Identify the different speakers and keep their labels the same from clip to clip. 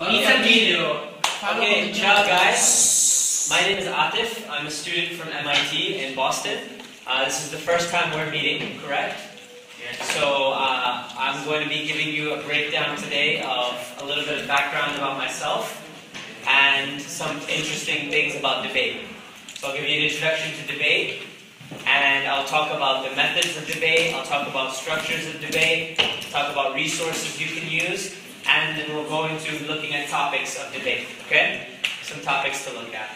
Speaker 1: video. Okay, ciao guys. My name is ATIF. I'm a student from MIT in Boston. This is the first time we're meeting, correct? So I'm going to be giving you a breakdown today of a little bit of background about myself and some interesting things about debate. So I'll give you an introduction to debate, and I'll talk about the methods of debate, I'll talk about structures of debate, talk about resources you can use, and then we'll go into looking at topics of debate, okay? Some topics to look at.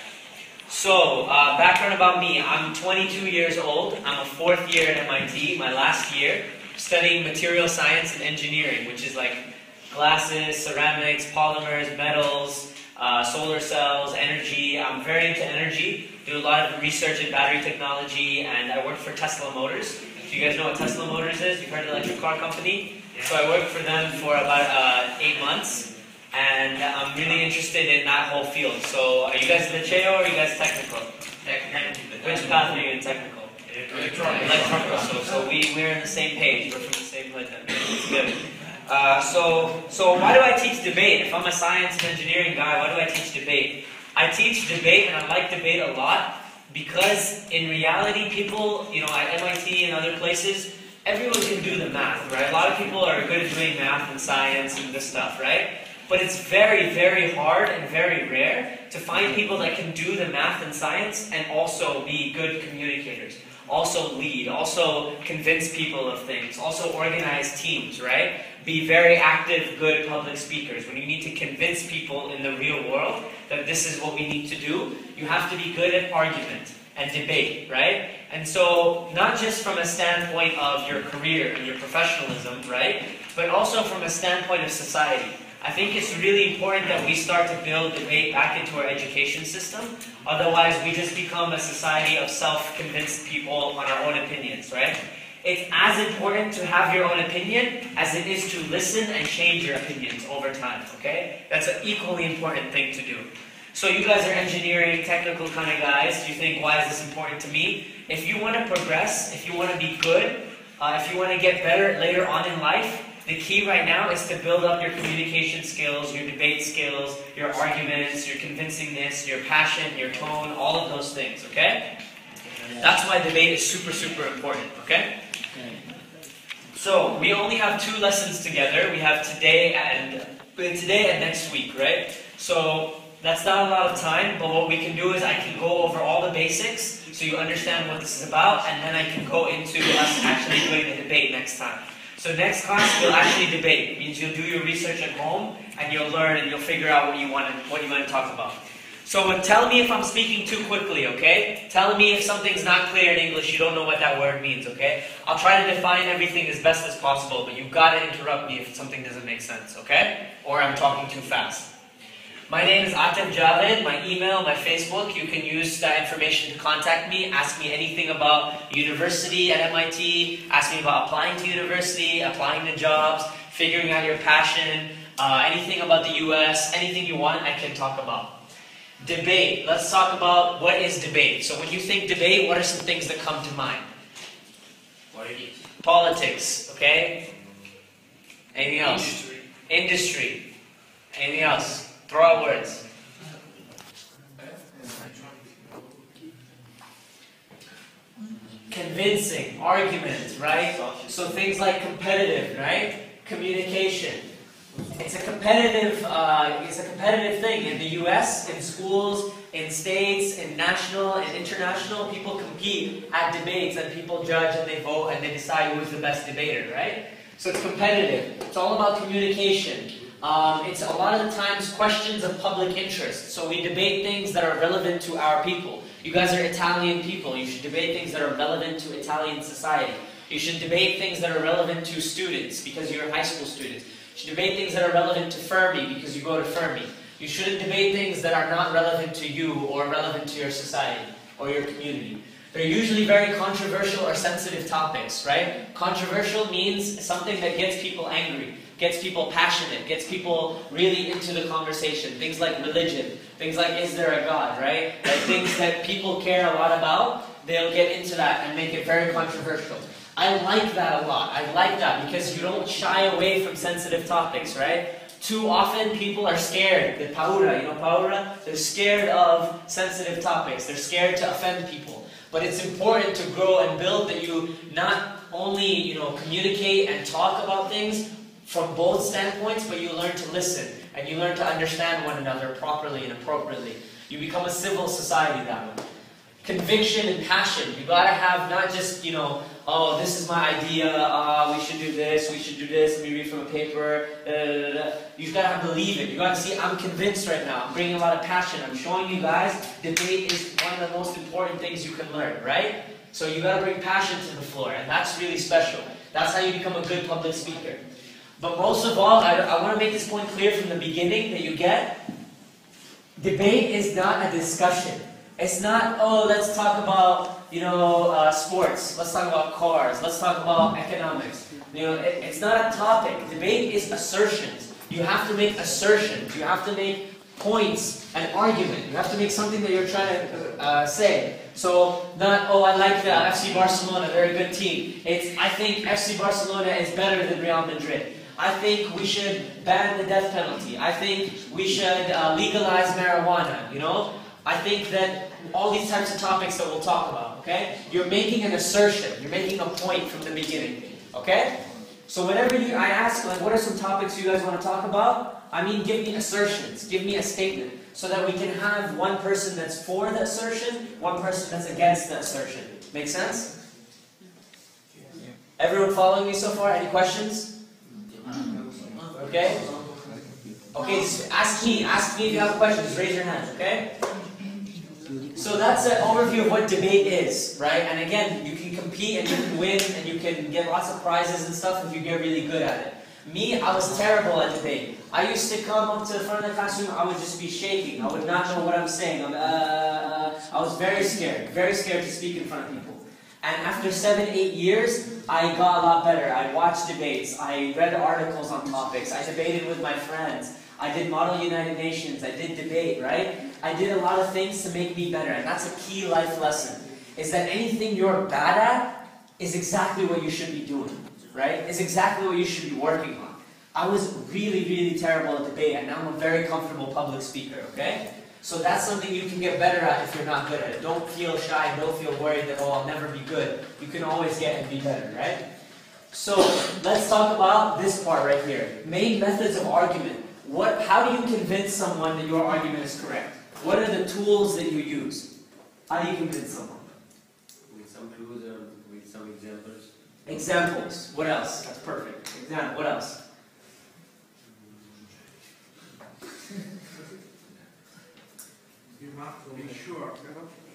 Speaker 1: So, background about me. I'm 22 years old. I'm a fourth year at MIT, my last year, studying material science and engineering, which is like glasses, ceramics, polymers, metals, solar cells, energy. I'm very into energy, do a lot of research in battery technology, and I work for Tesla Motors. Do you guys know what Tesla Motors is? You've heard of the electric car company? Yeah. So I worked for them for about 8 months, and I'm really interested in that whole field. So are you guys liceo or are you guys technical? Which path are you in technical? Electronical. So we're on the same page. We're from the same place. It's good. So why do I teach debate? If I'm a science and engineering guy, why do I teach debate? I teach debate, and I like debate a lot because in reality, people, at MIT and other places, everyone can do the math, right? A lot of people are good at doing math and science and this stuff, right? But it's very, very hard and very rare to find people that can do the math and science and also be good communicators, also lead, also convince people of things, also organize teams, right? Be very active, good public speakers. When you need to convince people in the real world that this is what we need to do, you have to be good at argument and debate, right? And so, not just from a standpoint of your career and your professionalism, right? But also from a standpoint of society. I think it's really important that we start to build debate back into our education system. Otherwise, we just become a society of self-convinced people on our own opinions, right? It's as important to have your own opinion as it is to listen and change your opinions over time, okay? That's an equally important thing to do. So you guys are engineering, technical kind of guys. You think, why is this important to me? If you want to progress, if you want to be good, if you want to get better later on in life, the key right now is to build up your communication skills, your debate skills, your arguments, your convincingness, your passion, your tone, all of those things, okay? That's why debate is super, super important, okay? So, we only have 2 lessons together. We have today and next week, right? So, that's not a lot of time, but what we can do is I can go over all the basics so you understand what this is about, and then I can go into us actually doing the debate next time. So next class, we'll actually debate. It means you'll do your research at home, and you'll learn, and you'll figure out what you want to talk about. So tell me if I'm speaking too quickly, okay? Tell me if something's not clear in English, you don't know what that word means, okay? I'll try to define everything as best as possible, but you've got to interrupt me if something doesn't make sense, okay? Or I'm talking too fast. My name is ATIF M.JAVED. My email, my Facebook, you can use that information to contact me. Ask me anything about university at MIT. Ask me about applying to university, applying to jobs, figuring out your passion, anything about the US, anything you want, I can talk about. Debate. Let's talk about what is debate. So when you think debate, what are some things that come to mind? Politics, okay? Anything else? Industry. Anything else? Throw out words. Convincing, argument, right? So things like competitive, right? Communication. It's a competitive thing in the US, in schools, in states, in national and international. People compete at debates, and people judge and they vote and they decide who's the best debater, right? So it's competitive. It's all about communication. It's a lot of the times questions of public interest. So we debate things that are relevant to our people. You guys are Italian people. You should debate things that are relevant to Italian society. You should debate things that are relevant to students because you're high school students. You should debate things that are relevant to Fermi because you go to Fermi. You shouldn't debate things that are not relevant to you or relevant to your society or your community. They're usually very controversial or sensitive topics, right? Controversial means something that gets people angry, gets people passionate, gets people really into the conversation. Things like religion, things like is there a God, right? Like things that people care a lot about, they'll get into that and make it very controversial. I like that a lot. I like that because you don't shy away from sensitive topics, right? Too often people are scared. The paura, you know paura? They're scared of sensitive topics. They're scared to offend people. But it's important to grow and build that you not only, communicate and talk about things from both standpoints, but you learn to listen and you learn to understand one another properly and appropriately. You become a civil society that way. Conviction and passion. You gotta have not just, oh, this is my idea, we should do this, let me read from a paper, You gotta believe it. You gotta see, I'm convinced right now. I'm bringing a lot of passion. I'm showing you guys, debate is one of the most important things you can learn, right? So you gotta bring passion to the floor, and that's really special. That's how you become a good public speaker. But most of all, I want to make this point clear from the beginning that you get, debate is not a discussion. It's not, oh, let's talk about, sports. Let's talk about cars. Let's talk about economics. It's not a topic. Debate is assertions. You have to make assertions. You have to make points, an argument. You have to make something that you're trying to say. So, not, oh, I like FC Barcelona, they're a good team. It's, I think FC Barcelona is better than Real Madrid. I think we should ban the death penalty. I think we should legalize marijuana, I think that all these types of topics that we'll talk about, okay? You're making an assertion. You're making a point from the beginning, okay? So whenever I ask, like, what are some topics you guys want to talk about? I mean, give me assertions. Give me a statement. So that we can have one person that's for the assertion, one person that's against the assertion. Make sense? Everyone following me so far? Any questions? Okay? Okay, just ask me if you have questions. Raise your hand, okay? So that's an overview of what debate is, right? And again, you can compete and you can win and you can get lots of prizes and stuff if you get really good at it. Me, I was terrible at debate. I used to come up to the front of the classroom, I would just be shaking. I would not know what I'm saying. I was very scared to speak in front of people. And after 7, 8 years, I got a lot better. I watched debates. I read articles on topics. I debated with my friends. I did Model United Nations. I did debate, right? I did a lot of things to make me better. And that's a key life lesson. Is that anything you're bad at is exactly what you should be doing, right? It's exactly what you should be working on. I was really, really terrible at debate, and now I'm a very comfortable public speaker, okay? So that's something you can get better at if you're not good at it. Don't feel shy, don't feel worried that, oh, I'll never be good. You can always get and be better, right? So let's talk about this part right here. Main methods of argument. How do you convince someone that your argument is correct? What are the tools that you use? How do you convince someone?
Speaker 2: With some clues or with some examples.
Speaker 1: Examples. What else? That's perfect. Example. What else?
Speaker 3: You have to be sure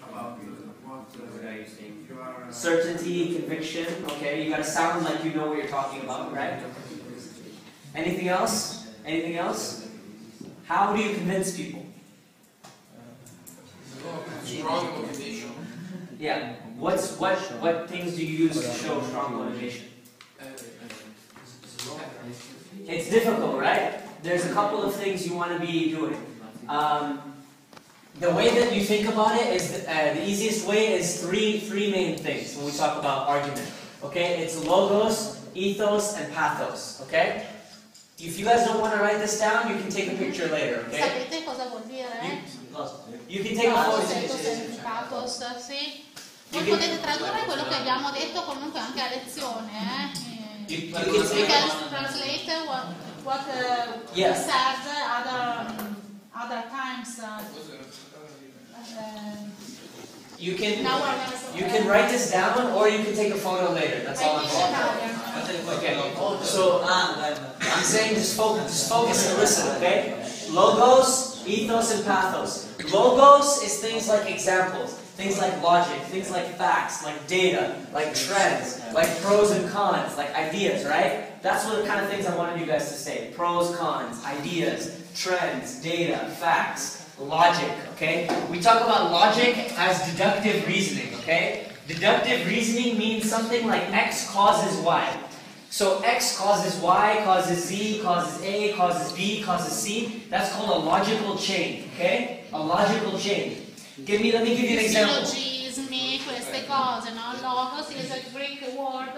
Speaker 3: about what
Speaker 2: are you saying?
Speaker 3: You are.
Speaker 1: Certainty, conviction. Okay, you gotta sound like you know what you're talking about, right? Anything else? Anything else? How do you convince people?
Speaker 3: Strong motivation.
Speaker 1: Yeah. What things do you use to show strong motivation? It's difficult, right? There's a couple of things you want to be doing. The way that you think about it is the easiest way is three main things when we talk about argument. Okay, it's logos, ethos, and pathos. Okay. If you guys don't want to write this down, you can take a picture later. Okay.
Speaker 4: Sapete cosa vuol dire?
Speaker 1: You can take a photo.
Speaker 4: Pathos, sì. Voi potete tradurre quello che abbiamo detto comunque anche a lezione. You can translate what we said other times.
Speaker 1: You can write this down, or you can take a photo later. That's all I'm saying. Okay. So I'm saying just focus and listen. Okay. Logos, ethos, and pathos. Logos is things like examples, things like logic, things like facts, like data, like trends, like pros and cons, like ideas. Right? That's what the kind of things I wanted you guys to say. Pros, cons, ideas, trends, data, facts. Logic, okay? We talk about logic as deductive reasoning, okay? Deductive reasoning means something like X causes Y. So X causes Y, causes Z, causes A, causes B, causes C. That's called a logical chain, okay? A logical chain. Let me give you an example.
Speaker 4: Syllogismi, queste cose, no? Logos is a Greek word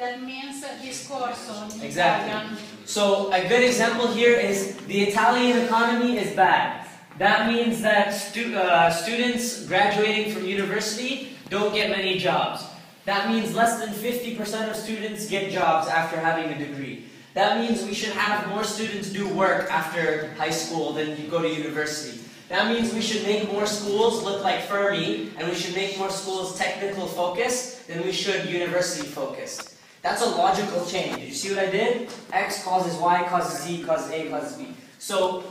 Speaker 4: that means discorso.
Speaker 1: Exactly. So a good example here is the Italian economy is bad. That means that students graduating from university don't get many jobs. That means less than 50% of students get jobs after having a degree. That means we should have more students do work after high school than you go to university. That means we should make more schools look like Fermi, and we should make more schools technical focused than we should university focused. That's a logical chain. Did you see what I did? X causes Y, causes Z, causes A, causes B. So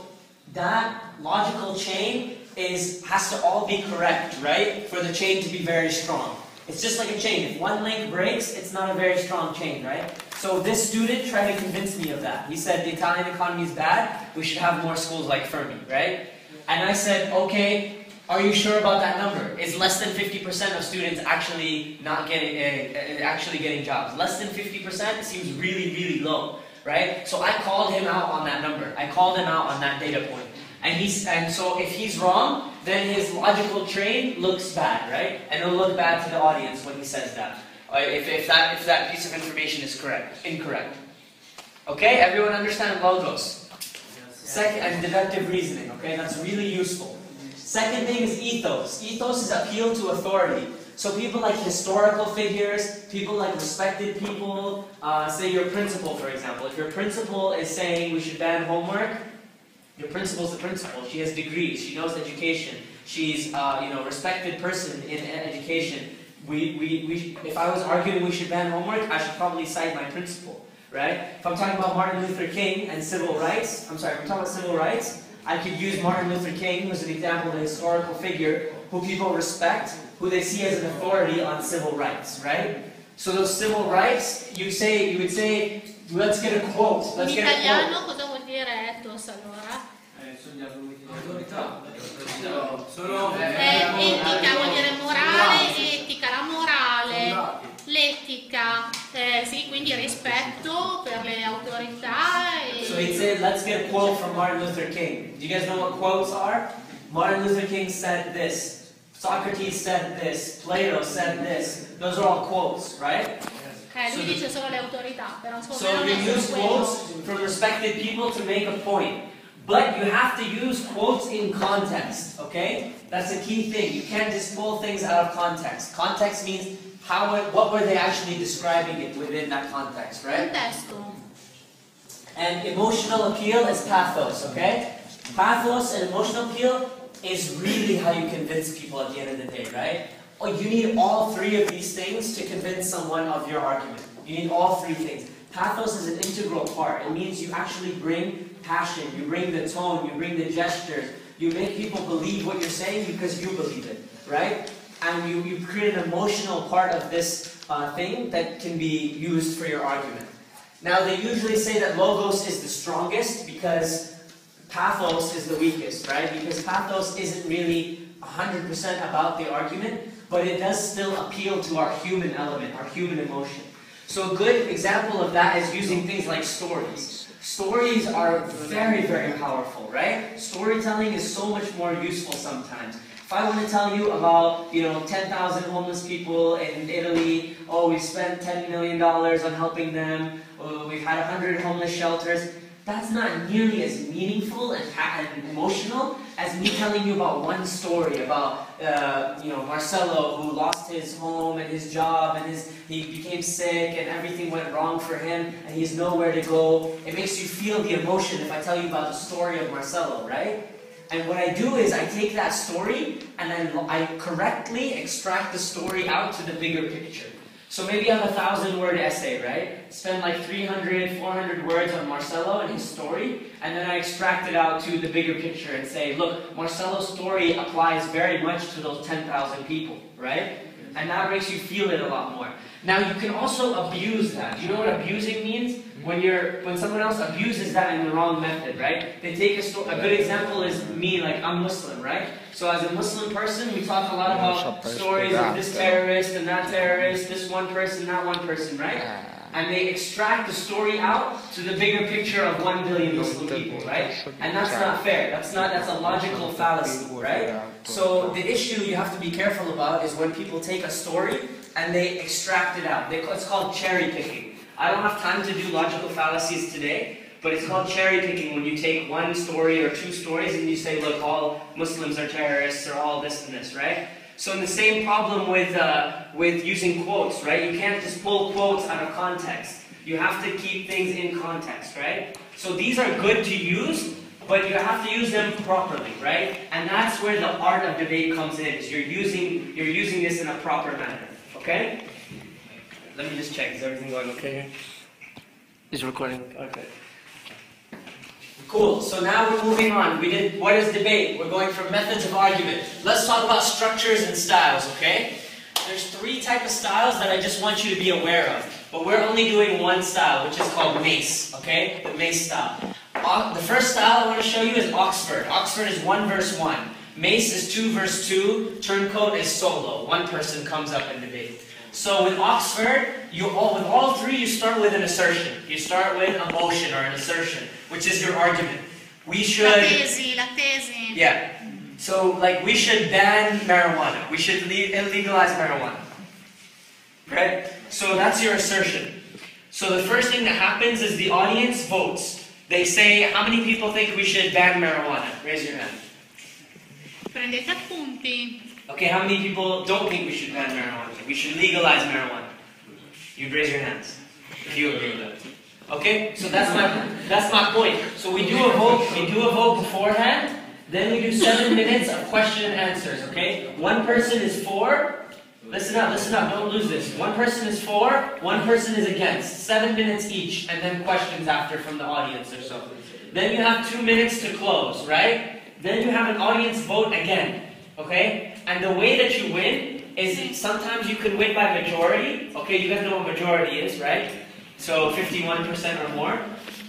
Speaker 1: that logical chain has to all be correct, right? For the chain to be very strong. It's just like a chain. If one link breaks, it's not a very strong chain, right? So this student tried to convince me of that. He said the Italian economy is bad, we should have more schools like Fermi, right? And I said, okay, are you sure about that number? Is less than 50% of students actually getting jobs? Less than 50% seems really, really low, right? So I called him out on that number. I called him out on that data point. And so if he's wrong, then his logical train looks bad, right? And it'll look bad to the audience when he says that. If that piece of information is incorrect. Okay, everyone understand logos? Second, and deductive reasoning, okay? That's really useful. Second thing is ethos. Ethos is appeal to authority. So people like historical figures, people like respected people, say your principal, for example. If your principal is saying we should ban homework, your principal's the principal. She has degrees. She knows education. She's respected person in education. If I was arguing we should ban homework, I should probably cite my principal, right? If I'm talking about Martin Luther King and civil rights, if I'm talking about civil rights, I could use Martin Luther King as an example of a historical figure who people respect, who they see as an authority on civil rights, right? So those civil rights, you would say, let's get a quote. Let's get a quote.
Speaker 4: Italiano cosa vuol dire ethos allora? Etica vuol dire morale, etica, la morale, l'etica, sì, quindi rispetto per le autorità.
Speaker 1: So he said, let's get a quote from Martin Luther King. Do you guys know what quotes are? Martin Luther King said this. Socrates said this. Plato said this. Those are all quotes, right?
Speaker 4: Lui dice solo le autorità, però
Speaker 1: so you use quotes from respected people to make a point. But you have to use quotes in context, okay? That's a key thing. You can't just pull things out of context. Context means what were they actually describing it within that context, right?
Speaker 4: Contesto.
Speaker 1: And emotional appeal is pathos, okay? Pathos and emotional appeal is really how you convince people at the end of the day, right? Oh, you need all three of these things to convince someone of your argument. You need all three things. Pathos is an integral part. It means you actually bring passion, you bring the tone, you bring the gestures. You make people believe what you're saying because you believe it, right? And you create an emotional part of this thing that can be used for your argument. Now, they usually say that logos is the strongest because pathos is the weakest, right? Because pathos isn't really 100% about the argument, but it does still appeal to our human element, our human emotion. So a good example of that is using things like stories. Stories are very, very powerful, right? Storytelling is so much more useful sometimes. If I want to tell you about, 10,000 homeless people in Italy, oh, we spent $10 million on helping them, oh, we've had 100 homeless shelters, that's not nearly as meaningful and emotional as me telling you about one story about, Marcelo, who lost his home and his job and he became sick and everything went wrong for him and he has nowhere to go. It makes you feel the emotion if I tell you about the story of Marcelo, right? And what I do is I take that story and I correctly extract the story out to the bigger picture. So maybe I have a 1,000-word essay, right? Spend like 300, 400 words on Marcelo and his story, and then I extract it out to the bigger picture and say, look, Marcelo's story applies very much to those 10,000 people, right? And that makes you feel it a lot more. Now you can also abuse that. Do you know what abusing means? When someone else abuses that in the wrong method, right? They take a good example is me, like I'm Muslim, right? So as a Muslim person, we talk a lot about stories of this terrorist and that terrorist, this one person, that one person, right? And they extract the story out to the bigger picture of 1 billion Muslim people, right? And that's not fair. That's a logical fallacy, right? So the issue you have to be careful about is when people take a story and they extract it out. It's called cherry picking. I don't have time to do logical fallacies today, but it's called cherry picking when you take one story or two stories and you say, look, all Muslims are terrorists or all this and this, right? So in the same problem with using quotes, right? You can't just pull quotes out of context. You have to keep things in context, right? So these are good to use, but you have to use them properly, right? And that's where the art of debate comes in, is you're using this in a proper manner, okay? Let me just check, is everything going okay here? Is recording, okay. Cool, so now we're moving on. We did, what is debate? We're going from methods of argument. Let's talk about structures and styles, okay? There's 3 types of styles that I just want you to be aware of. But we're only doing one style, which is called mace, okay? The mace style. The first style I want to show you is Oxford. Oxford is 1 verse 1. Mace is 2 verse 2. Turncoat is solo. One person comes up and debate. So with Oxford, with all 3, you start with an assertion. You start with a motion or an assertion, which is your argument. We should... La tesi. Yeah. So, like, we should ban marijuana. We should illegalize marijuana. Right? So that's your assertion. So the first thing that happens is the audience votes. They say, how many people think we should ban marijuana? Raise your hand.
Speaker 4: Prendete appunti.
Speaker 1: Okay, how many people don't think we should ban marijuana? We should legalize marijuana. You'd raise your hands if you agree with that. Okay, so that's my point. So we do a vote beforehand, then we do 7 minutes of question and answers, okay? One person is for, listen up, don't lose this. One person is for, one person is against. 7 minutes each, and then questions after from the audience or so. Then you have 2 minutes to close, right? Then you have an audience vote again, okay? And the way that you win is sometimes you can win by majority. Okay, you guys know what majority is, right? So 51% or more.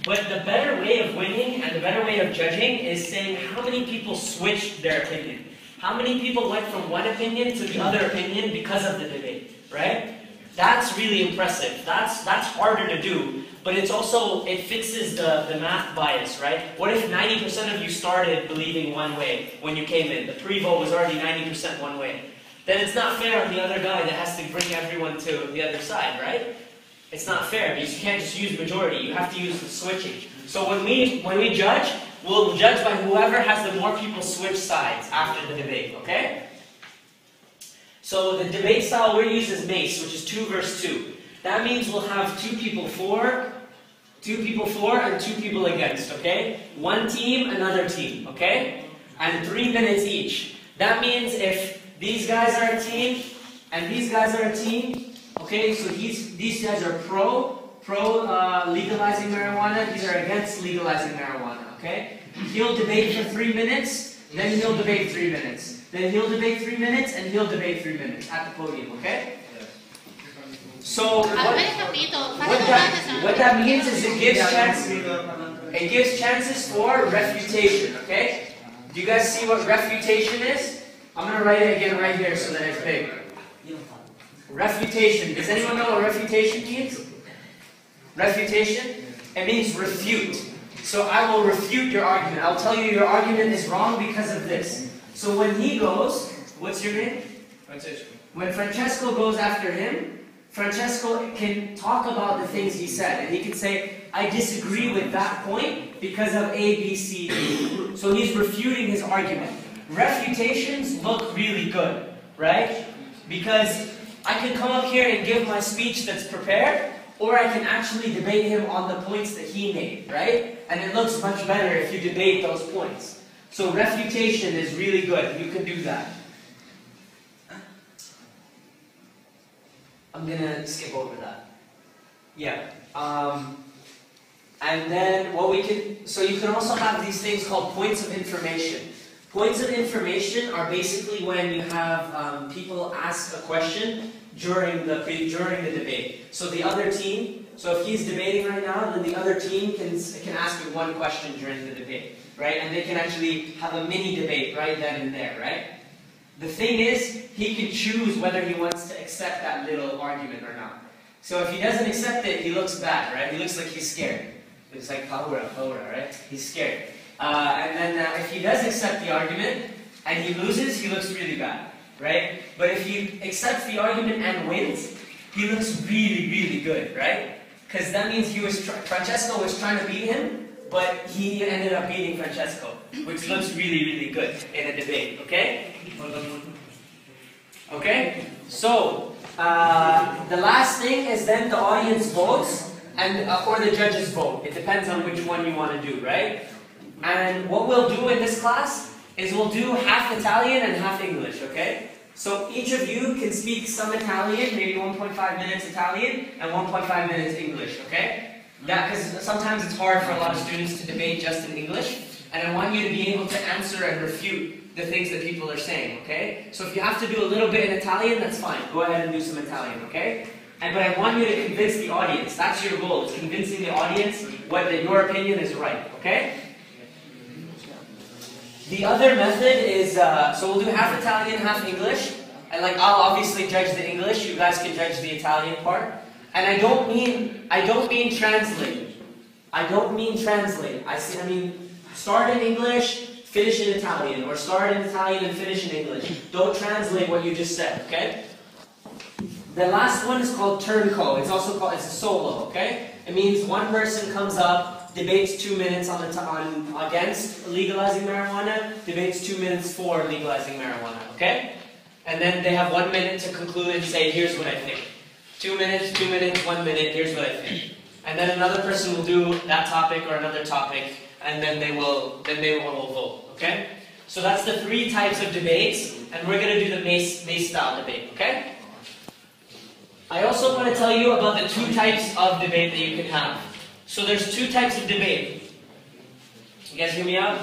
Speaker 1: But the better way of winning and the better way of judging is saying how many people switched their opinion. How many people went from one opinion to the other opinion because of the debate, right? That's really impressive. That's harder to do, but it fixes the math bias, right? What if 90% of you started believing one way when you came in? The pre-vote was already 90% one way. Then it's not fair on the other guy that has to bring everyone to the other side, right? It's not fair because you can't just use majority. You have to use the switching. So when we judge, we'll judge by whoever has the more people switch sides after the debate, okay? So the debate style we use is mace, which is 2 verse 2. That means we'll have 2 people for, and 2 people against, okay? One team, another team, okay? And 3 minutes each. That means if these guys are a team, and these guys are a team, okay? So these guys are pro legalizing marijuana, these are against legalizing marijuana, okay? He'll debate for 3 minutes, then he'll debate 3 minutes. Then he'll debate 3 minutes, and he'll debate 3 minutes at the podium, okay? So what that means is it gives chances for refutation, okay? Do you guys see what refutation is? I'm going to write it again right here so that it's big. Refutation. Does anyone know what refutation means? Refutation? It means refute. So I will refute your argument. I'll tell you your argument is wrong because of this. So when he goes, what's your name? Francesco. When Francesco goes after him, Francesco can talk about the things he said. And he can say, I disagree with that point because of A, B, C, D. So he's refuting his argument. Refutations look really good, right? Because I can come up here and give my speech that's prepared, or I can actually debate him on the points that he made, right? And it looks much better if you debate those points. So refutation is really good. You can do that. I'm gonna skip over that. Yeah. And then what we can, so you can also have these things called points of information. Points of information are basically when you have people ask a question during the debate. So the other team, so if he's debating right now, then the other team can ask him one question during the debate, right? And they can actually have a mini debate right then and there, right? The thing is, he can choose whether he wants to accept that little argument or not. So if he doesn't accept it, he looks bad, right? He looks like he's scared. It's like paura, right? He's scared. And then if he does accept the argument and he loses, he looks really bad. right? But if he accepts the argument and wins, he looks really, really good, right? Because that means Francesco was trying to beat him, but he ended up beating Francesco, which looks really, really good in a debate, okay? Okay? So, the last thing is then the audience votes, and or the judges vote. It depends on which one you want to do, right? And what we'll do in this class is we'll do half Italian and half English, okay? So each of you can speak some Italian, maybe 1.5 minutes Italian and 1.5 minutes English, okay? Yeah, because sometimes it's hard for a lot of students to debate just in English, and I want you to be able to answer and refute the things that people are saying, okay? So if you have to do a little bit in Italian, that's fine. Go ahead and do some Italian, okay? But I want you to convince the audience. That's your goal, is convincing the audience whether your opinion is right, okay? The other method is, so we'll do half Italian, half English. And like, I'll obviously judge the English, you guys can judge the Italian part. And I don't mean translate. I don't mean translate. I mean, start in English, finish in Italian. Or start in Italian and finish in English. Don't translate what you just said, okay? The last one is called turnco. It's also called, it's a solo, okay? It means one person comes up, debates 2 minutes against legalizing marijuana, debates 2 minutes for legalizing marijuana, okay? And then they have 1 minute to conclude and say, here's what I think. 2 minutes, 2 minutes, 1 minute, here's what I think. And then another person will do that topic or another topic, and then they will vote, okay? So that's the 3 types of debates, and we're going to do the Mace style debate, okay? I also want to tell you about the 2 types of debate that you can have. So there's 2 types of debate. You guys hear me out?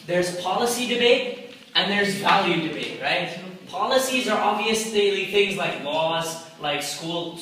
Speaker 1: There's policy debate and there's value debate, right? Policies are obviously things like laws, like school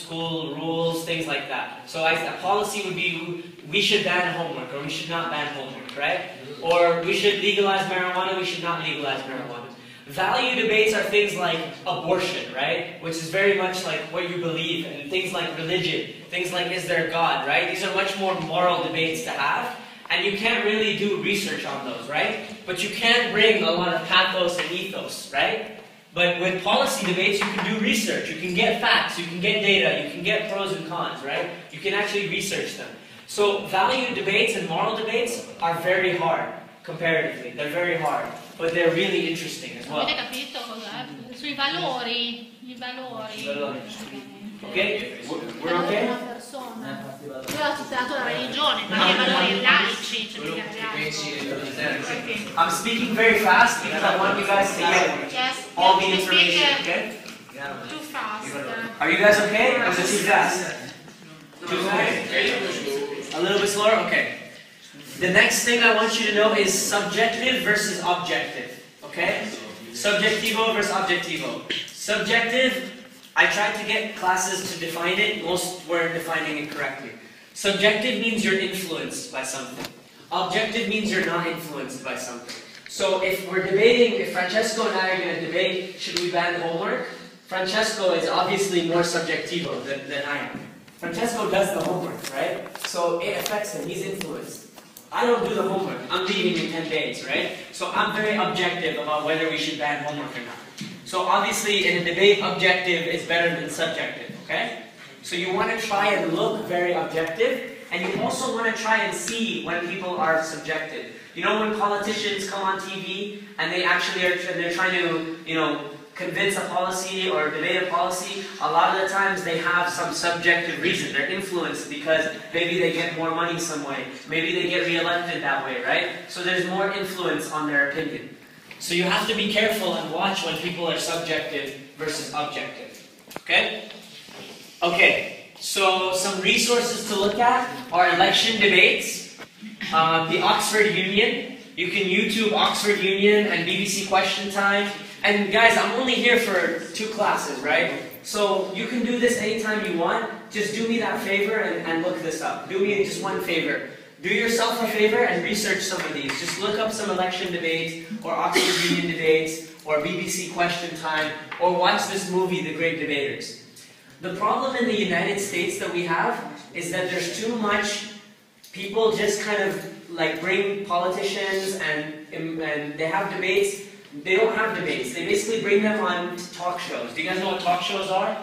Speaker 1: rules, things like that. So a policy would be, we should ban homework, or we should not ban homework, right? Or we should legalize marijuana, we should not legalize marijuana. Value debates are things like abortion, right? Which is very much like what you believe, and things like religion, things like is there God, right? These are much more moral debates to have, and you can't really do research on those, right? But you can bring a lot of pathos and ethos, right? But with policy debates, you can do research, you can get facts, you can get data, you can get pros and cons, right? You can actually research them. So value debates and moral debates are very hard, comparatively. They're very hard, but they're really interesting as well.
Speaker 4: Avete capito cosa? Sui valori, i valori.
Speaker 1: Okay? We're okay?
Speaker 4: Una persona. Io ho studiato la religione, ma i valori laici,
Speaker 1: I'm speaking very fast because I want you guys to get all the information, okay?
Speaker 4: Too fast.
Speaker 1: Are you guys okay? Or is it too fast? Too fast? A little bit slower? Okay. The next thing I want you to know is subjective versus objective, okay? Subjectivo versus objectivo. Subjective, I tried to get classes to define it. Most weren't defining it correctly. Subjective means you're influenced by something. Objective means you're not influenced by something. So if we're debating, if Francesco and I are going to debate, should we ban homework? Francesco is obviously more subjectivo than I am. Francesco does the homework, right? So it affects him, he's influenced. I don't do the homework, I'm leaving in 10 days, right? So I'm very objective about whether we should ban homework or not. So obviously in a debate, objective is better than subjective, okay? So you want to try and look very objective, and you also want to try and see when people are subjective. You know, when politicians come on TV and they actually they're trying to, you know, convince a policy or debate a policy, a lot of the times they have some subjective reason. They're influenced because maybe they get more money some way. Maybe they get re-elected that way, right? So there's more influence on their opinion. So you have to be careful and watch when people are subjective versus objective. Okay? Okay, so some resources to look at are election debates, the Oxford Union. You can YouTube Oxford Union and BBC Question Time. And guys, I'm only here for 2 classes, right? So you can do this anytime you want. Just do me that favor and look this up. Do me just one favor. Do yourself a favor and research some of these. Just look up some election debates, or Oxford Union debates, or BBC Question Time, or watch this movie, The Great Debaters. The problem in the United States that we have is that there's too much people just kind of like bring politicians and they have debates, They don't have debates. They basically bring them on talk shows. Do you guys know what talk shows are?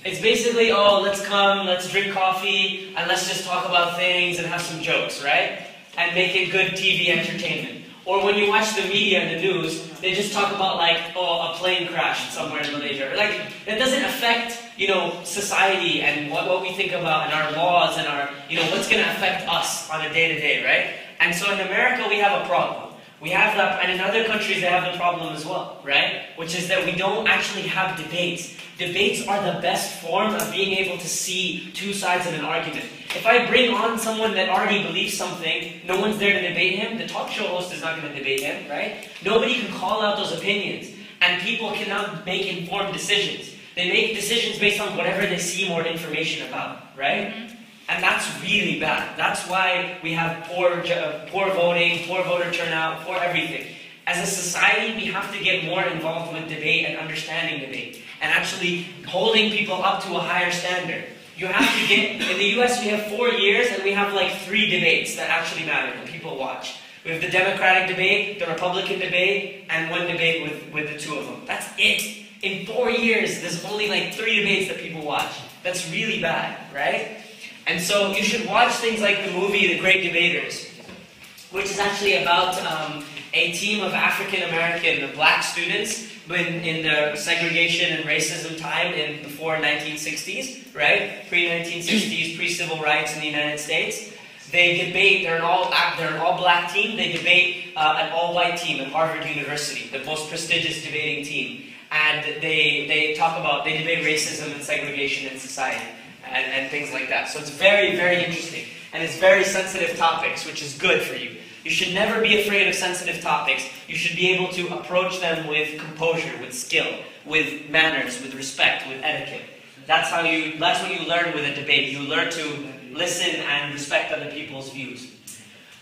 Speaker 1: It's basically, oh, let's come, let's drink coffee, and let's just talk about things and have some jokes, right? And make it good TV entertainment. Or when you watch the media and the news, they just talk about like, oh, a plane crashed somewhere in Malaysia. Like, that doesn't affect, you know, society and what we think about and our laws and our, you know, what's going to affect us on a day-to-day, right? And so in America, we have a problem. We have that, and in other countries, they have the problem as well, right? Which is that we don't actually have debates. Debates are the best form of being able to see two sides of an argument. If I bring on someone that already believes something, no one's there to debate him, the talk show host is not going to debate him, right? Nobody can call out those opinions, and people cannot make informed decisions. They make decisions based on whatever they see more information about, right? And that's really bad. That's why we have poor voting, poor voter turnout, poor everything. As a society, we have to get more involved with debate and understanding debate, and actually holding people up to a higher standard. You have to get, in the US we have 4 years, and we have like 3 debates that actually matter, that people watch. We have the Democratic debate, the Republican debate, and 1 debate with the 2 of them. That's it. In 4 years, there's only like 3 debates that people watch. That's really bad, right? And so you should watch things like the movie The Great Debaters, which is actually about a team of African American black students in the segregation and racism time in before 1960s, right? Pre-1960s, pre-civil rights in the United States. They debate, they're an all-black team, they debate an all-white team at Harvard University, the most prestigious debating team. And they debate racism and segregation in society. And things like that. So it's very, very interesting. And it's very sensitive topics, which is good for you. You should never be afraid of sensitive topics. You should be able to approach them with composure, with skill, with manners, with respect, with etiquette. That's what you learn with a debate. You learn to listen and respect other people's views.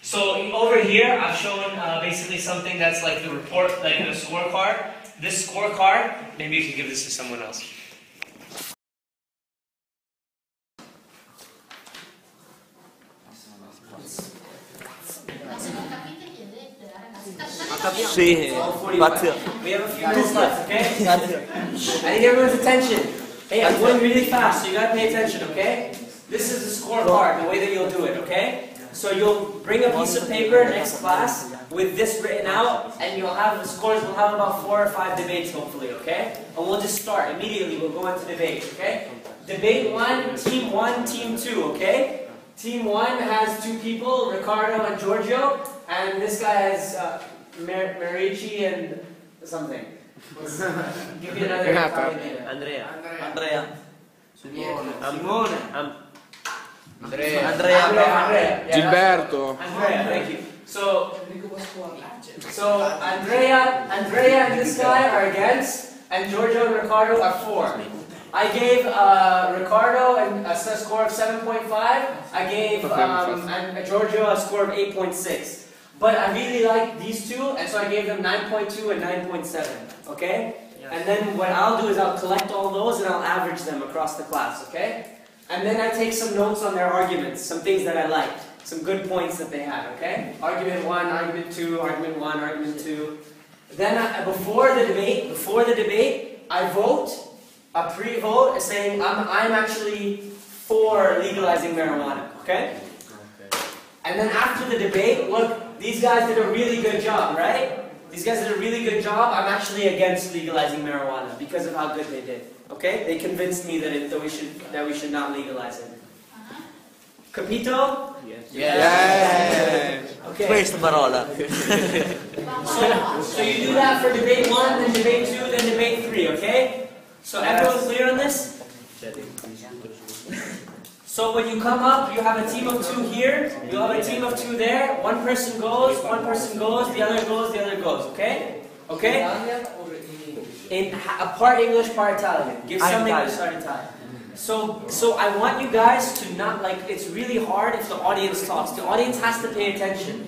Speaker 1: So over here, I've shown basically something that's like the report, like the scorecard. This scorecard, maybe you can give this to someone else.
Speaker 5: Sì, grazie.
Speaker 1: We have a few minutes left, okay? I need everyone's attention. Hey, I'm going really fast, so you gotta pay attention, okay? This is the scorecard, the way that you'll do it, okay? So you'll bring a piece of paper next class with this written out, and you'll have the scores. We'll have about 4 or 5 debates, hopefully, okay? And we'll just start immediately. We'll go into debate, okay? Debate 1, team 2, okay? Team 1 has 2 people, Ricardo and Giorgio, and this guy has Marici and something. Give me another Italian name.
Speaker 5: Andrea.
Speaker 3: Simone.
Speaker 1: Andrea.
Speaker 3: Gilberto.
Speaker 1: Andrea, thank you. So Andrea and this guy are against, and Giorgio and Ricardo are for. I gave Ricardo a score of 7.5. I gave and Giorgio a score of 8.6. But I really like these 2, and so I gave them 9.2 and 9.7. Okay? Yes. And then what I'll do is I'll collect all those and I'll average them across the class. Okay? And then I take some notes on their arguments, some things that I liked, some good points that they had. Okay? Argument 1, argument 2, argument 1, argument 2. Then before the debate, I vote. A pre-vote saying I'm actually for legalizing marijuana, okay? And then after the debate, look, these guys did a really good job, right? These guys did a really good job. I'm actually against legalizing marijuana because of how good they did, okay? They convinced me that we should not legalize it. Capito?
Speaker 5: Yes. Yes.
Speaker 1: Okay.
Speaker 5: Questa parola.
Speaker 1: So you do that for debate 1, then debate 2, then debate 3, okay? So everyone clear on this? So when you come up, you have a team of 2 here, you have a team of 2 there, one person goes, the other goes, okay? Okay? In part English, part Italian. Give some English, part Italian. So I want you guys to not, like, it's really hard if the audience talks. The audience has to pay attention.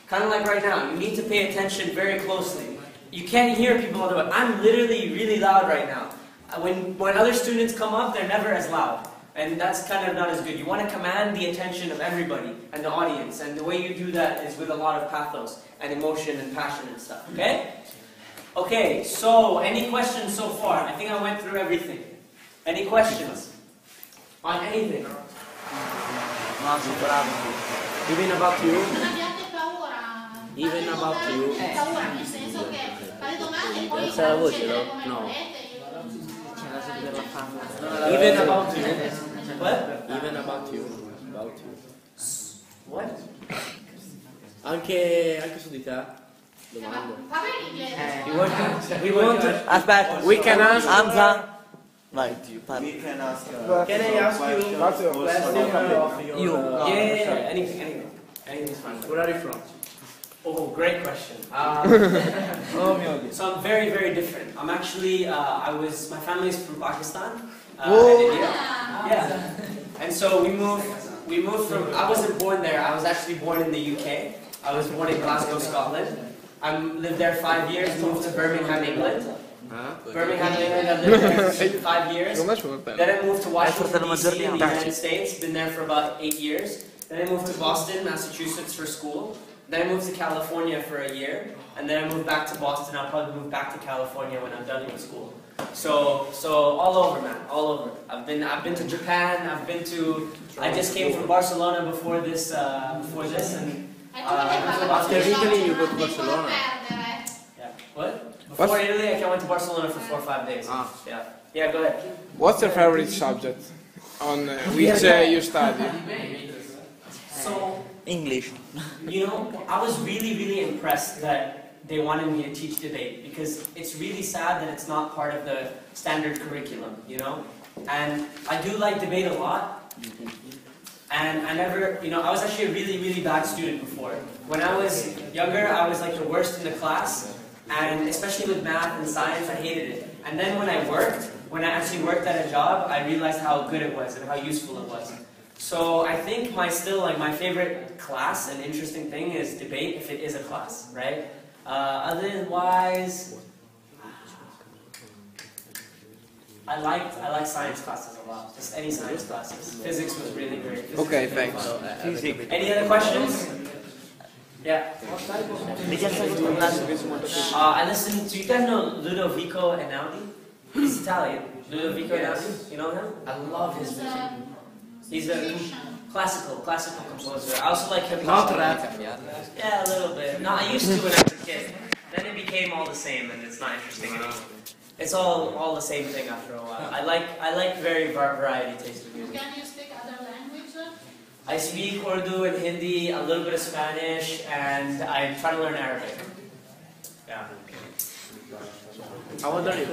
Speaker 1: Kind of like right now, you need to pay attention very closely. You can't hear people otherwise. I'm literally really loud right now. When other students come up, they're never as loud. And that's kind of not as good. You want to command the attention of everybody and the audience. And the way you do that is with a lot of pathos and emotion and passion and stuff. Okay? Okay, so any questions so far? I think I went through everything. Any questions? On anything?
Speaker 3: Even about you?
Speaker 4: Non abbiate paura.
Speaker 3: Even about you.
Speaker 4: Paura nel senso che fare domande e poi
Speaker 3: Alza la voce,
Speaker 4: scegliere
Speaker 3: no?
Speaker 4: come
Speaker 3: No.
Speaker 4: volete.
Speaker 3: Even about you.
Speaker 1: What?
Speaker 3: Even about you. About you.
Speaker 1: What?
Speaker 3: Anche su di te. Domanda.
Speaker 4: Parla in inglese.
Speaker 3: We want to,
Speaker 5: Aspetta.
Speaker 3: we can ask.
Speaker 5: Hamza. Vai, parla.
Speaker 3: Can I ask you a question of
Speaker 5: You.
Speaker 1: Yeah, anything. Anything's fine.
Speaker 3: Where are you from?
Speaker 1: Oh, great question. So I'm very, very different. I'm actually, my family is from Pakistan, and India. Yeah. And so we moved from, I wasn't born there, I was actually born in the UK. I was born in Glasgow, Scotland. I lived there 5 years, moved to Birmingham, England. Birmingham, England, I lived there for 5 years. Then I moved to Washington, D.C. in the United States, been there for about 8 years. Then I moved to Boston, Massachusetts for school. Then I moved to California for a year, and then I moved back to Boston. I'll probably move back to California when I'm done with school. So all over, man, all over. I've been to Japan. I just came from Barcelona before this, and
Speaker 3: After Italy, you go to Barcelona.
Speaker 1: yeah. What? Before Italy, I went to Barcelona for 4 or 5 days. Yeah. Yeah, go ahead.
Speaker 6: What's your favorite subject on which you study?
Speaker 1: So,
Speaker 5: English.
Speaker 1: you know, I was really, really impressed that they wanted me to teach debate, because it's really sad that it's not part of the standard curriculum, you know? And I do like debate a lot, and I was actually a really, really bad student before. When I was younger, I was like the worst in the class, and especially with math and science, I hated it. And then when I actually worked at a job, I realized how good it was and how useful it was. So I think my favorite class and interesting thing is debate, if it is a class, right? Otherwise, I like science classes a lot. Just any science classes. Physics was really great. Physics
Speaker 6: Okay,
Speaker 1: was really
Speaker 6: thanks.
Speaker 1: fun. Any other questions? Yeah. I listen to, you guys know Ludovico Einaudi? He's Italian. Ludovico Einaudi, you know him? I love his music. He's a classical composer. I also like hip hop. Yeah, a little bit. No, I used to when I was a kid. Then it became all the same, and it's not interesting anymore. It's all the same thing after a while. I like very variety taste of music.
Speaker 4: Can you speak other language?
Speaker 1: I speak Urdu and Hindi, a little bit of Spanish, and I'm trying to learn Arabic. Yeah.
Speaker 3: How old are you?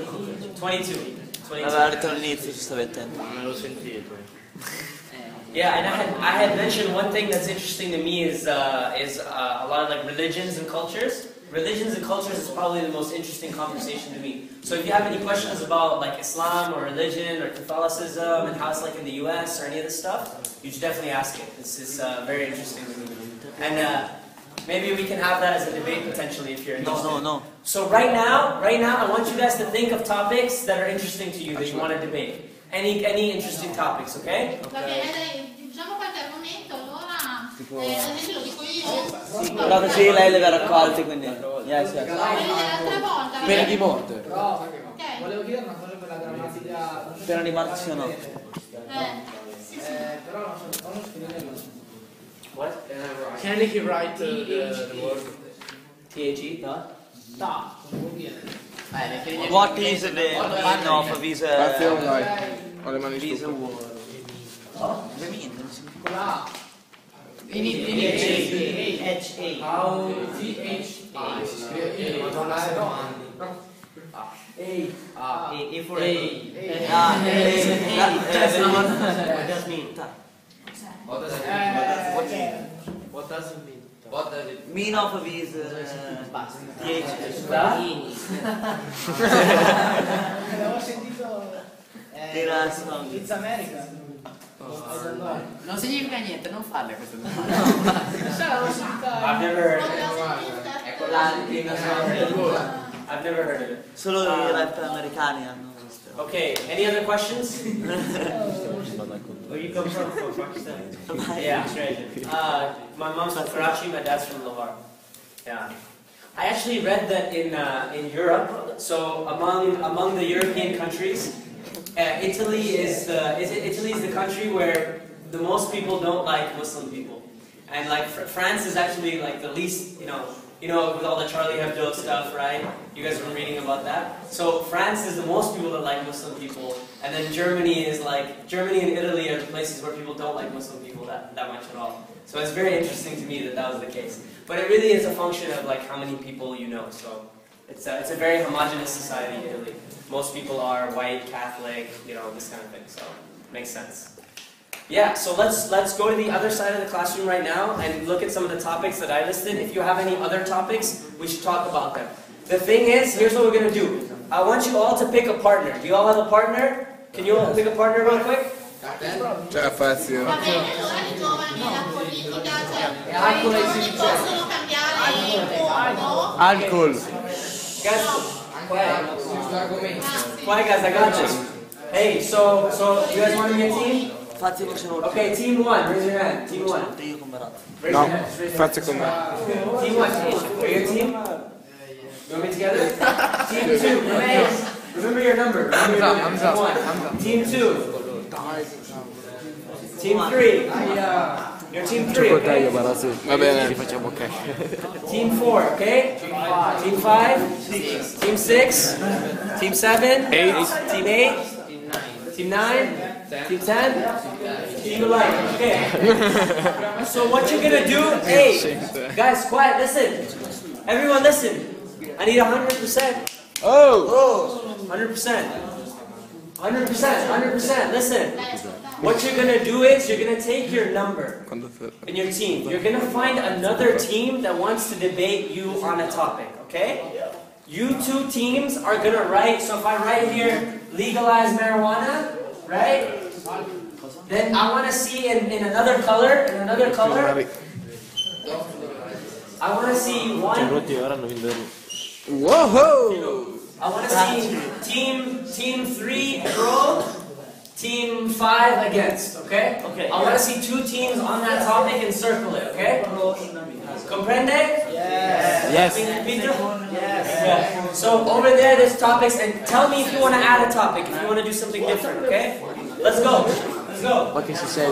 Speaker 1: 22.
Speaker 5: Aveva detto all'inizio, ci sto mettendo.
Speaker 3: Me lo sentito.
Speaker 1: Yeah, and I had mentioned one thing that's interesting to me is a lot of like religions and cultures. Religions and cultures is probably the most interesting conversation to me. So if you have any questions about like Islam or religion or Catholicism and how it's like in the US or any of this stuff, you should definitely ask it. This is very interesting to me. And maybe we can have that as a debate potentially if you're interested.
Speaker 5: No.
Speaker 1: So right now, I want you guys to think of topics that are interesting to you that you want to debate. Any interesting topics, okay?
Speaker 4: Diciamo qualche argomento, allora, ad esempio lo dico io.
Speaker 5: Però così lei le verrà raccolte, quindi. Yes.
Speaker 4: L'altra volta.
Speaker 6: Pena di morte.
Speaker 4: Ok.
Speaker 7: Volevo chiedere una cosa per la grammatica.
Speaker 5: Per animazione no.
Speaker 4: Sì.
Speaker 7: Però non scrivere.
Speaker 1: What?
Speaker 3: Can he write the word?
Speaker 1: THE, no?
Speaker 7: Da, come vuol dire?
Speaker 5: What is the meaning of visa?
Speaker 6: Grazie online. Ho le mani
Speaker 5: Visa
Speaker 6: stufe.
Speaker 5: word. The meaning.
Speaker 7: Con la A. In H-A. How T-H-A. Si scrive ma non la domande.
Speaker 1: A for A.
Speaker 5: What does mean?
Speaker 3: What does it mean?
Speaker 7: What does it mean?
Speaker 3: What does it mean?
Speaker 5: Mean of visa.
Speaker 7: Avevo sentito It's America.
Speaker 8: Non significa niente, non farle queste domande.
Speaker 7: L'avevo sentita.
Speaker 1: I've never heard
Speaker 4: Non
Speaker 1: I've never heard of it.
Speaker 5: Solo i rap americani hanno questo.
Speaker 1: Okay, any other questions? Where you come from? From Pakistan? Yeah, Australia. My mom's from Karachi, my dad's from Lahore. Yeah. I actually read that in Europe, so among the European countries, Italy is the country where the most people don't like Muslim people, and like France is actually like the least, you know with all the Charlie Hebdo stuff, right? You guys were reading about that. So France is the most people that like Muslim people, and then Germany and Italy are the places where people don't like Muslim people that much at all. So it's very interesting to me that was the case. But it really is a function of like how many people you know. So it's a very homogenous society, Italy. Most people are white, Catholic, this kind of thing. So it makes sense. Yeah, so let's go to the other side of the classroom right now and look at some of the topics that I listed. If you have any other topics, we should talk about them. The thing is, here's what we're going to do. I want you all to pick a partner. Do you all have a partner? Can you all pick a partner real quick?
Speaker 6: Già facile.
Speaker 4: Va bene, allora i giovani, la politica, cioè, i giovani possono cambiare il mondo.
Speaker 5: Alcol.
Speaker 1: Guys, quiet guys, I got this. Hey, so you guys want to be a team? Okay, team 1, raise your hand. Team 1.
Speaker 6: No, faccia con me.
Speaker 1: Team 1, are you a team? You want me together? Team 2, remember your number. Team 2. Team 3. You're team 3, okay?
Speaker 6: Va bene.
Speaker 1: Team 4, okay? Team 5. Team 6. Team 7. 8. Team 8. Team 9. Team 10? Team 11, okay. So what you're gonna do, hey, guys, quiet, listen. Everyone listen. I need 100%.
Speaker 6: Oh!
Speaker 1: 100%. 100%, listen. What you're gonna do is, you're gonna take your number in your team. You're gonna find another team that wants to debate you on a topic, okay? You two teams are gonna write, so if I write here, legalize marijuana, right? Then I want to see in another color, I want to see one.
Speaker 6: Whoa!
Speaker 1: I want to see team 3 pro, team 5 against, okay? Okay. I want to see 2 teams on that topic and circle it, okay? Comprende?
Speaker 5: Yes.
Speaker 1: Peter? Yes. Yeah. So over there's topics, and tell me if you want to add a topic, if you want to do something different, okay? Let's go. Let's go.
Speaker 5: What can she say?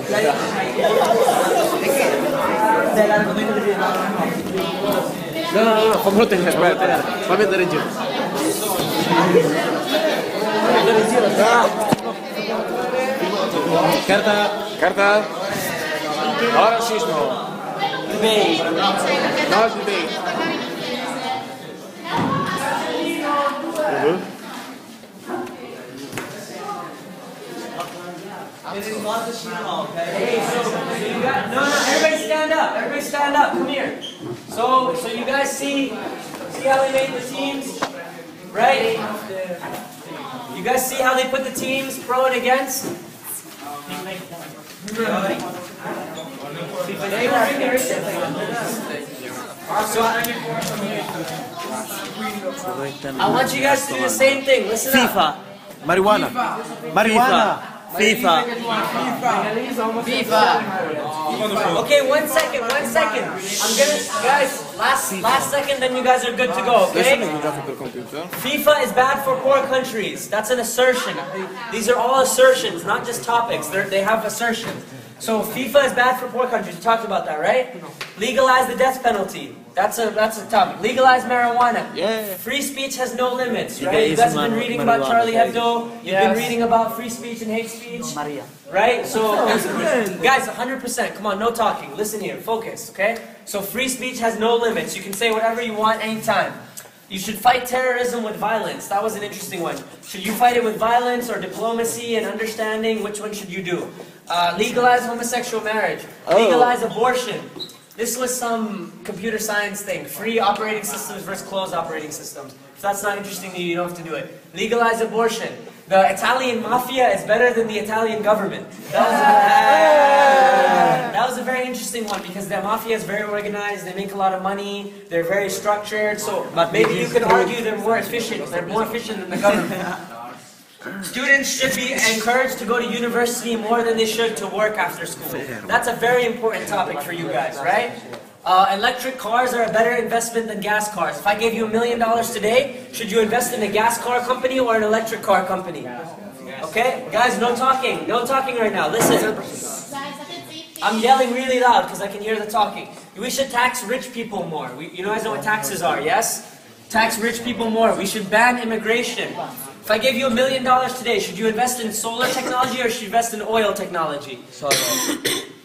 Speaker 6: No, fammelo tenere, aspetta. Fammi andare in giro. Andare in giro, Carta. No razzismo.
Speaker 4: Debate.
Speaker 6: No debate.
Speaker 1: Hey, so you got everybody stand up. Come here. So you guys see how we made the teams, right? You guys see how they put the teams pro and against? I want you guys to do the same thing. Listen up.
Speaker 5: FIFA. Marijuana. FIFA.
Speaker 1: Okay, one second. I'm gonna, guys, last second, then you guys are good to go, okay? FIFA is bad for poor countries. That's an assertion. These are all assertions, not just topics. They have assertions. So FIFA is bad for poor countries. We talked about that, right? Legalize the death penalty. That's a topic. Legalize marijuana.
Speaker 6: Yeah.
Speaker 1: Free speech has no limits, right? You guys have been reading about Charlie Hebdo. You've been reading about free speech and hate speech. Right? So, guys, 100%. Come on, no talking. Listen here. Focus, okay? So free speech has no limits. You can say whatever you want anytime. You should fight terrorism with violence. That was an interesting one. Should you fight it with violence or diplomacy and understanding? Which one should you do? Legalize homosexual marriage. Legalize abortion. This was some computer science thing. Free operating systems versus closed operating systems. If that's not interesting to you, you don't have to do it. Legalize abortion. The Italian mafia is better than the Italian government. That was a very interesting one because the mafia is very organized, they make a lot of money, they're very structured, so maybe you could argue they're more efficient than the government. Students should be encouraged to go to university more than they should to work after school. That's a very important topic for you guys, right?
Speaker 9: Electric cars are a better investment than gas cars. If I gave you $1 million today, should you invest in a gas car company or an electric car company? Okay? Guys, no talking. No talking right now. Listen. I'm yelling really loud because I can hear the talking. We should tax rich people more. You guys know what taxes are, yes? Tax rich people more. We should ban immigration. If I gave you $1 million today, should you invest in solar technology or should you invest in oil technology?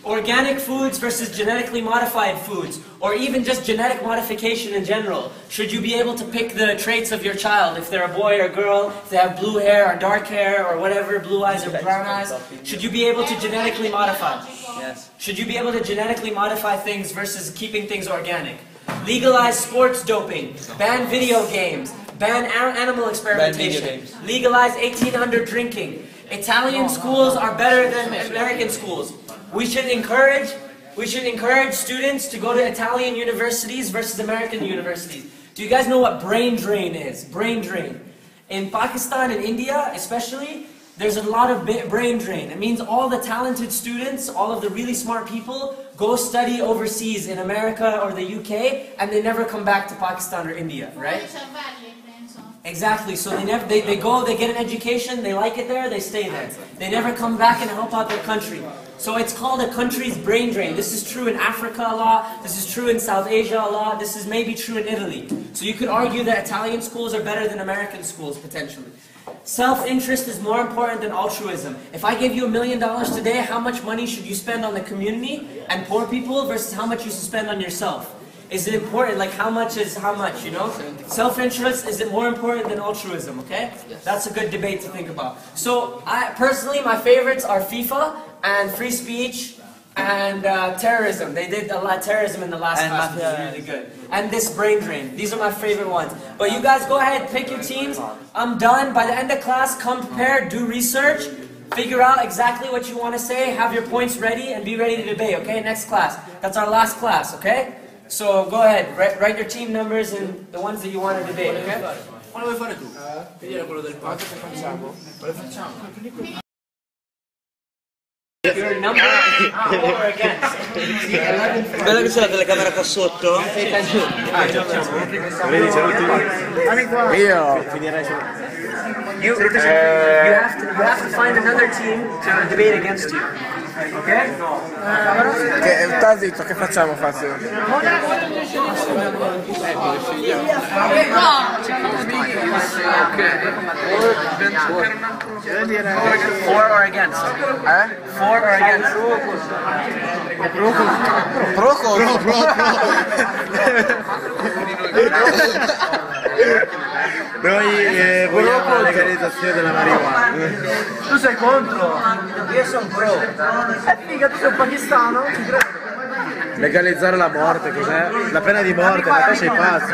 Speaker 9: Organic foods versus genetically modified foods, or even just genetic modification in general. Should you be able to pick the traits of your child, if they're a boy or girl, if they have blue hair or dark hair or whatever, blue eyes or brown eyes? Should you be able to genetically modify? Yes. Should you be able to genetically modify things versus keeping things organic? Legalize sports doping, ban video games, ban animal experimentation, legalize 1800 drinking. Italian schools are better than American schools. We should encourage students to go to Italian universities versus American universities. Do you guys know what brain drain is? Brain drain. In Pakistan and India especially, there's a lot of brain drain. It means all the talented students, all of the really smart people, go study overseas in America or the UK, and they never come back to Pakistan or India, right? Exactly. So they go, they get an education, they like it there, they stay there. They never come back and help out their country. So it's called a country's brain drain. This is true in Africa a lot, this is true in South Asia a lot, this is maybe true in Italy. So you could argue that Italian schools are better than American schools, potentially. Self-interest is more important than altruism. If I gave you $1 million today, how much money should you spend on the community and poor people versus how much you should spend on yourself? Is it important? Like how much is how much, you know? Self-interest, is it more important than altruism, okay? Yes. That's a good debate to think about. So, personally, my favorites are FIFA and free speech and terrorism. They did a lot of terrorism in the last class, which is really good. And this brain drain. These are my favorite ones. But you guys go ahead, pick your teams. I'm done. By the end of class, come prepared, do research, figure out exactly what you want to say, have your points ready, and be ready to debate, okay? Next class. That's our last class, okay? So go ahead, write your team numbers and the ones that you want to debate, okay?
Speaker 3: Quale vuoi fare tu? Vedere quello del palco che facciamo? Quale facciamo?
Speaker 9: Your number or against?
Speaker 5: Quello che c'è la telecamera qua sotto?
Speaker 6: Io
Speaker 9: finirei su. You have to find another team to debate against you. Ok?
Speaker 6: che sta zitto, che facciamo Fazio?
Speaker 9: For or against? For or against?
Speaker 2: Noi vogliamo la legalizzazione della marijuana.
Speaker 7: Tu sei contro? Io sono pro. Figa, tu sei un pakistano?
Speaker 2: Legalizzare la morte, cos'è? La pena di morte, ma te sei pazzo.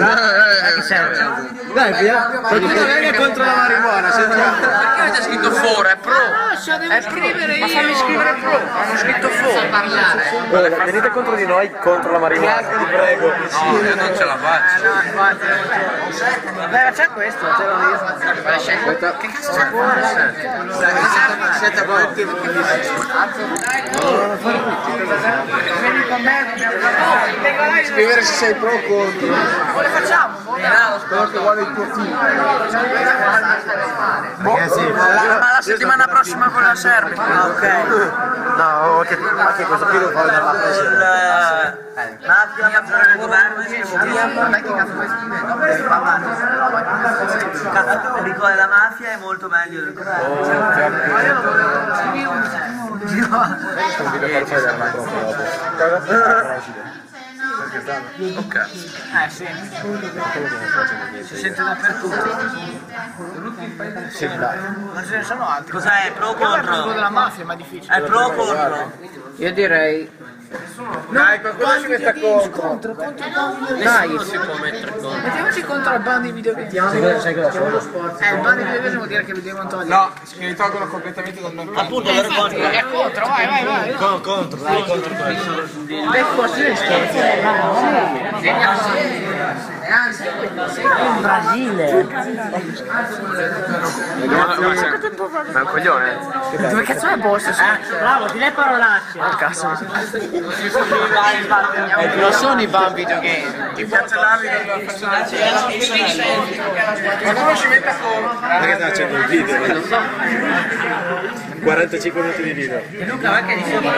Speaker 2: Dai, via. Non è contro la marijuana, sentiamo.
Speaker 3: Perché avete scritto for? È pro. È pro. Ma fammi scrivere pro. Hanno scritto for.
Speaker 2: Venite contro di noi, contro la marijuana, ti prego.
Speaker 3: No, io non ce la faccio.
Speaker 7: Beh, c'è questo, ce l'ho io.
Speaker 3: Che cazzo c'è qua?
Speaker 2: Siete pronti?
Speaker 7: Vieni con me.
Speaker 2: Scrivere se sei pro o contro.
Speaker 7: Come facciamo?
Speaker 2: Quello che vuole il tuo team.
Speaker 7: Ma la settimana prossima con la Sermidi.
Speaker 2: Ok. No, anche questo qui lo fai nella presa.
Speaker 5: Mafia, governo,
Speaker 7: Ma che cazzo fai scrivendo? Non devi parlare.
Speaker 5: dico la mafia è molto meglio del governo.
Speaker 3: Ok.
Speaker 7: Sì. Si sente dappertutto.
Speaker 2: Sì, dai.
Speaker 7: Ma ce ne sono altri.
Speaker 5: Cos'è? Pro o contro?
Speaker 7: Quello della mafia, ma è difficile.
Speaker 5: È pro o contro?
Speaker 3: Io direi...
Speaker 6: Dai, qualcuno ci metta contro.
Speaker 3: Dai, non si può mettere contro.
Speaker 7: Mettiamoci contro il ban di videogame. Il ban di videogame vuol dire che li devono togliere.
Speaker 6: No, che li tolgono completamente dal mercato.
Speaker 5: Appunto, allora contro.
Speaker 7: È contro, vai.
Speaker 5: Contro, dai, contro questo.
Speaker 7: Becco a sinistra.
Speaker 8: In Brasile.
Speaker 3: Ma è un coglione.
Speaker 8: Dove cazzo è Boss? Bravo, di lei parolacce.
Speaker 3: Ah, cazzo.
Speaker 2: Non sono i ban videogame. Ti piace l'abito del personaggio? Ma come ci mette a fuoco? Perché sta facendo il video? 45 minuti di video.
Speaker 8: Luca, va che dicevo.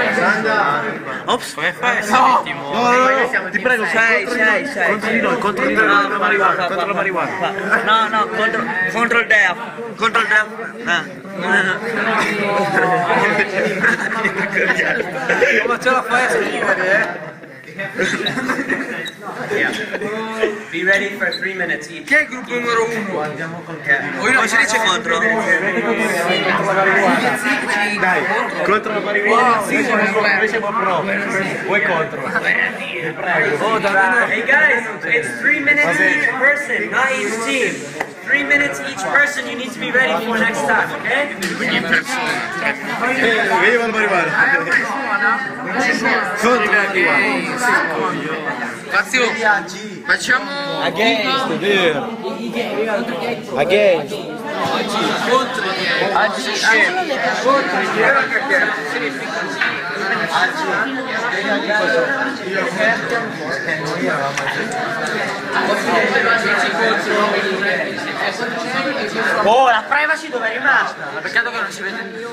Speaker 5: Ops, come fai?
Speaker 2: No, ti prego, contro di noi, contro la marijuana, contro la marijuana.
Speaker 5: No, contro il DEF. Contro il DEF.
Speaker 2: Ma ce la fai a scrivere,
Speaker 9: Be ready for 3 minutes each.
Speaker 2: Chi è il gruppo numero 1?
Speaker 5: Come si dice contro?
Speaker 2: Dai, contro la marijuana. Noi siamo pro. Vuoi contro?
Speaker 9: Hey guys, it's 3 minutes each person, not each team. 3 minutes each person. You need to be ready for next time, okay?
Speaker 2: Vedi la marijuana. Contro la marijuana.
Speaker 3: Facciamo
Speaker 2: Against, è vero. Against.
Speaker 8: Oh, la privacy dove è rimasta? Peccato che non si vede più.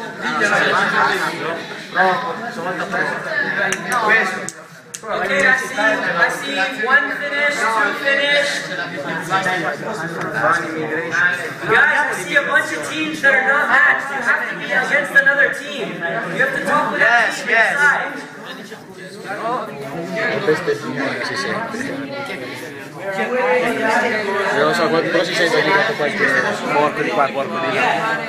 Speaker 9: Okay, I see 1 finish, 2 finish. Guys, I see a bunch of teams that are not matched. You have to be against another team. You have to talk with that team inside.
Speaker 2: Non lo so, però si sente qualche porco di qua, porco di là.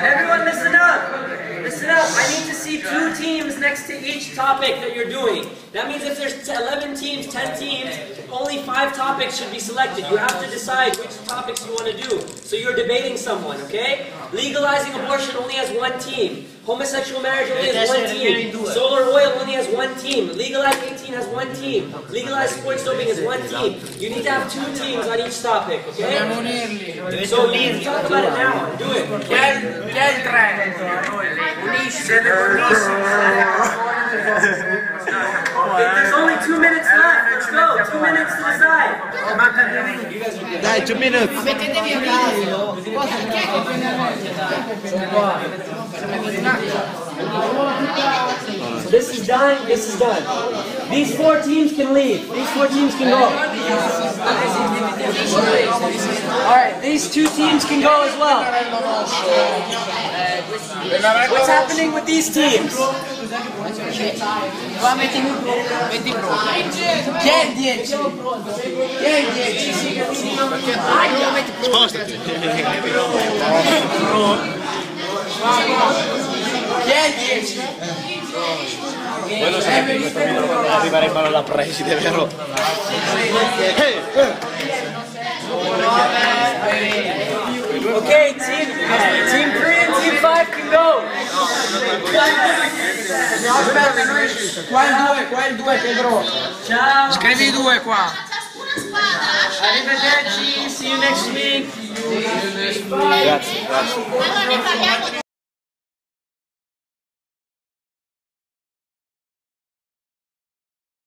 Speaker 9: Everyone listen up. Listen up. I need to see 2 teams next to each topic that you're doing. That means if there's 11 teams, 10 teams, only 5 topics should be selected. You have to decide which topics you want to do. So you're debating someone, okay? Legalizing abortion only has 1 team. Homosexual marriage only has 1 team. Solar oil only has 1 team. Legalize 18 has 1 team. Legalize sports doping has 1 team. You need to have 2 teams on each topic, okay? So you need to talk about it now. Do it.
Speaker 3: Chi è il 3?
Speaker 9: There's only 2 minutes left. Let's go. 2 minutes to decide.
Speaker 2: Dai, 2 minuti.
Speaker 4: Mettetevi a caso.
Speaker 9: This is done. This is done. These 4 teams can leave. These 4 teams can go. Alright, these 2 teams can go as well. What's happening with these teams?
Speaker 8: Qua metti pro. Chi è il 10? Chi è il 10?
Speaker 2: Spostati.
Speaker 8: Chi è il 10?
Speaker 2: Voi lo sapete che questo video non arrivare in mano alla preside, vero?
Speaker 9: Okay, team 3 and team 5 can go.
Speaker 8: Qua il 2 Pedro.
Speaker 9: Ciao.
Speaker 3: Scrivi 2 qua.
Speaker 9: Arrivederci. See you next week.
Speaker 2: Grazie.
Speaker 4: Allora ne parliamo